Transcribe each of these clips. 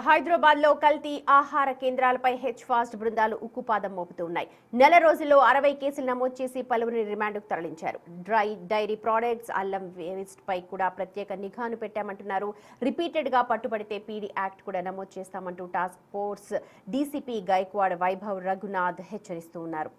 హైదరాబాద్ లో కల్తీ ఆహార కేంద్రాలపై హెచ్-ఫాస్ట్ బృందాలు ఉక్కుపాదం మోపుతున్నాయి. నెల రోజుల్లో 60 కేసులు నమోదు చేసి పలువురిని రిమాండ్కు తరలించారు. డైరీ ప్రొడక్ట్స్, అల్లం వేస్ట్ పై కూడా ప్రత్యేక నిఘాను పెట్టామంటున్నారు. రిపీటెడ్ గా పట్టుబడితే పీడీ యాక్ట్ కూడా నమోదు చేస్తామంటూ task force DCP Gaikwad Vaibhav Raghunath హెచ్చరిస్తూ ఉన్నారు.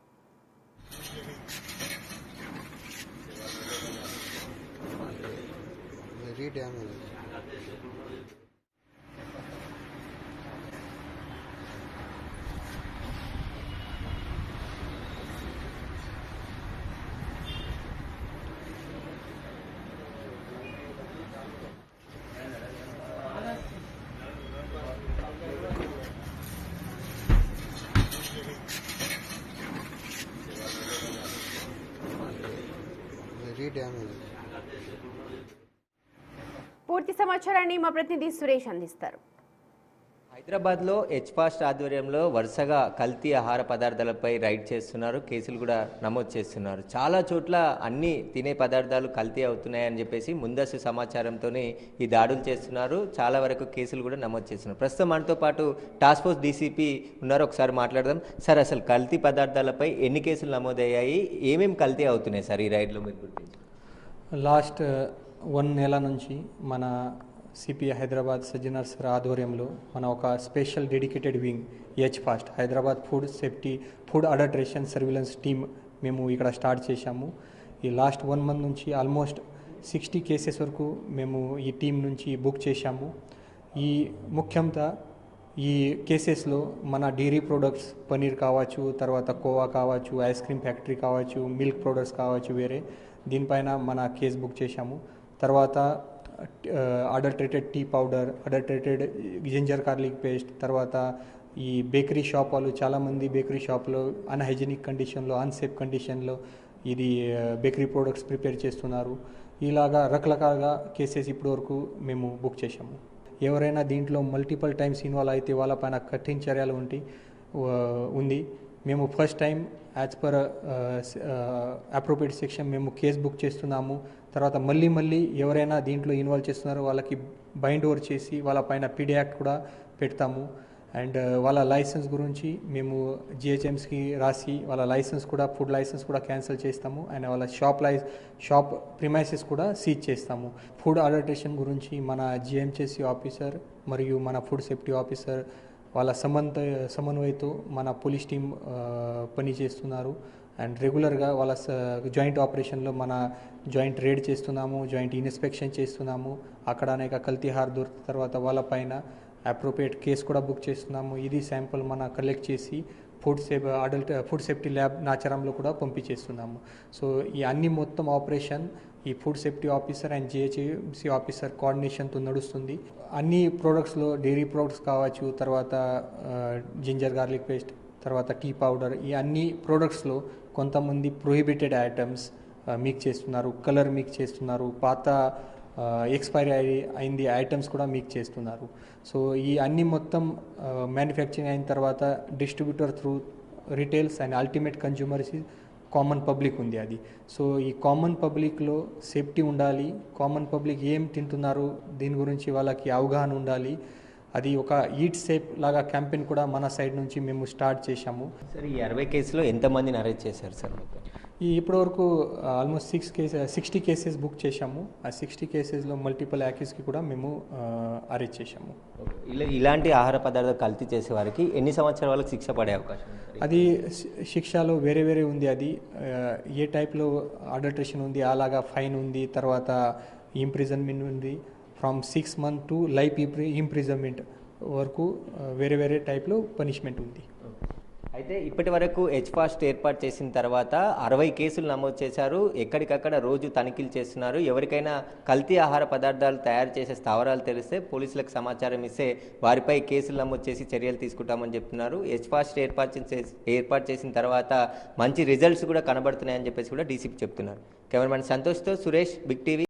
పూర్తి సమాచారాన్ని మా ప్రతినిధి సురేష్ అందిస్తారు. హైదరాబాద్లో హెచ్-ఫాస్ట్ ఆధ్వర్యంలో వరుసగా కల్తీ ఆహార పదార్థాలపై రైడ్ చేస్తున్నారు. కేసులు కూడా నమోదు చేస్తున్నారు. చాలా చోట్ల అన్ని తినే పదార్థాలు కల్తీ అవుతున్నాయని చెప్పేసి ముందస్తు సమాచారంతోనే ఈ దాడులు చేస్తున్నారు. చాలా వరకు కేసులు కూడా నమోదు చేస్తున్నారు. ప్రస్తుతం మనతో పాటు టాస్క్ ఫోర్స్ డీసీపీ ఉన్నారు. ఒకసారి మాట్లాడదాం. సార్, అసలు కల్తీ పదార్థాలపై ఎన్ని కేసులు నమోదయ్యాయి, ఏమేమి కల్తీ అవుతున్నాయి సార్ ఈ రైడ్లో మీరు గుర్తించి? లాస్ట్ 1 నెల నుంచి మన సిపిఐ హైదరాబాద్ సజ్జనర్ సార్ ఆధ్వర్యంలో మన ఒక special dedicated wing H-fast Hyderabad food adulteration surveillance team మేము ఇక్కడ స్టార్ట్ చేశాము. ఈ లాస్ట్ 1 మంత్ నుంచి ఆల్మోస్ట్ 60 కేసెస్ వరకు మేము ఈ టీం నుంచి బుక్ చేశాము. ఈ ముఖ్యంగా ఈ కేసెస్లో మన డైరీ ప్రొడక్ట్స్, పనీర్ కావచ్చు, తర్వాత కోవా కావచ్చు, ఐస్ క్రీమ్ ఫ్యాక్టరీ కావచ్చు, మిల్క్ ప్రొడక్ట్స్ కావచ్చు, వేరే దీనిపైన మన కేసు బుక్ చేశాము. తర్వాత adulterated tea powder, adulterated ginger garlic paste, తర్వాత ఈ బేకరీ షాప్ వాళ్ళు చాలామంది బేకరీ షాప్లో అన్హైజీనిక్ కండిషన్లో, అన్సేఫ్ కండిషన్లో ఇది బేకరీ ప్రొడక్ట్స్ ప్రిపేర్ చేస్తున్నారు. ఇలాగా రకరకాలుగా కేసెస్ ఇప్పటి వరకు మేము బుక్ చేశాము. ఎవరైనా దీంట్లో మల్టిపుల్ టైమ్స్ ఇన్వాల్వ్ అయితే వాళ్ళపైన కఠిన చర్యలు ఉంది. మేము first time as per appropriate section మేము కేసు బుక్ చేస్తున్నాము. తర్వాత మళ్ళీ ఎవరైనా దీంట్లో ఇన్వాల్వ్ చేస్తున్నారో వాళ్ళకి బైండ్ ఓవర్ చేసి వాళ్ళపైన పీడీ యాక్ట్ కూడా పెడతాము. అండ్ వాళ్ళ లైసెన్స్ గురించి మేము జిహెచ్ఎంసీకి రాసి వాళ్ళ లైసెన్స్ కూడా, ఫుడ్ లైసెన్స్ కూడా క్యాన్సిల్ చేస్తాము. అండ్ వాళ్ళ షాప్ ప్రిమైసెస్ కూడా సీజ్ చేస్తాము. ఫుడ్ అడల్టరేషన్ గురించి మన జిహెచ్ఎంసీ ఆఫీసర్ మరియు మన ఫుడ్ సేఫ్టీ ఆఫీసర్ వాళ్ళ సమన్వయంతో మన పోలీస్ టీం పనిచేస్తున్నారు. అండ్ రెగ్యులర్గా వాళ్ళ జాయింట్ ఆపరేషన్లో మన జాయింట్ రేడ్ చేస్తున్నాము, జాయింట్ ఇన్స్పెక్షన్ చేస్తున్నాము. అక్కడ అనేక కల్తీ ఆహార దొరికిన తర్వాత వాళ్ళపైన అప్రోప్రియేట్ కేసు కూడా బుక్ చేస్తున్నాము. ఇది శాంపుల్ మన కలెక్ట్ చేసి ఫుడ్ సేఫ్టీ ల్యాబ్ నాచారంలో కూడా పంపించేస్తున్నాము. సో ఈ అన్ని మొత్తం ఆపరేషన్ ఈ food safety officer and GHMC officer కోఆర్డినేషన్తో నడుస్తుంది. అన్ని ప్రోడక్ట్స్లో డైరీ ప్రొడక్ట్స్ కావచ్చు, తర్వాత జింజర్ గార్లిక్ పేస్ట్, తర్వాత టీ పౌడర్, ఈ అన్ని ప్రోడక్ట్స్లో కొంతమంది ప్రొహిబిటెడ్ ఐటమ్స్ మిక్స్ చేస్తున్నారు, కలర్ మిక్స్ చేస్తున్నారు, పాత ఎక్స్పైరీ అయింది ఐటమ్స్ కూడా మిక్స్ చేస్తున్నారు. సో ఈ అన్ని మొత్తం మ్యానుఫ్యాక్చరింగ్ అయిన తర్వాత distributor through retails and ultimate consumers common public ఉంది అది. సో ఈ కామన్ పబ్లిక్లో సేఫ్టీ ఉండాలి. కామన్ పబ్లిక్ ఏం తింటున్నారు దీని గురించి వాళ్ళకి అవగాహన ఉండాలి. అది ఒక ఈట్ సేఫ్ లాగా క్యాంపెయిన్ కూడా మన సైడ్ నుంచి మేము స్టార్ట్ చేశాము. సార్, ఈ 60 కేసులో ఎంతమందిని అరెస్ట్ చేశారు సార్? ఇప్పటివరకు ఆల్మోస్ట్ 60 కేసెస్ బుక్ చేశాము. ఆ 60 కేసెస్లో మల్టిపుల్ యాక్యూస్కి కూడా మేము అరెస్ట్ చేశాము. ఇలాంటి ఆహార పదార్థాలు కల్తీ చేసే వారికి ఎన్ని సంవత్సరాల వాళ్ళకి శిక్ష పడే అవకాశం? అది శిక్షలో వేరే ఉంది. అది ఏ టైప్లో అడల్టరేషన్ ఉంది అలాగా ఫైన్ ఉంది, తర్వాత ఇంప్రిజన్మెంట్ ఉంది. From 6 months to life imprisonment వరకు వేరే టైప్లో పనిష్మెంట్ ఉంది. అయితే ఇప్పటి వరకు హెచ్-ఫాస్ట్ ఏర్పాటు చేసిన తర్వాత 60 కేసులు నమోదు చేశారు. ఎక్కడికక్కడ రోజు తనిఖీలు చేస్తున్నారు. ఎవరికైనా కల్తీ ఆహార పదార్థాలు తయారు చేసే స్థావరాలు తెలిస్తే పోలీసులకు సమాచారం ఇస్తే వారిపై కేసులు నమోదు చేసి చర్యలు తీసుకుంటామని చెప్తున్నారు. హెచ్-ఫాస్ట్ ఏర్పాటు చేసిన తర్వాత మంచి రిజల్ట్స్ కూడా కనబడుతున్నాయని చెప్పేసి కూడా డీసీపీ చెప్తున్నారు. కెమెరామెన్ సంతోష్తో సురేష్, బిగ్ టీవీ.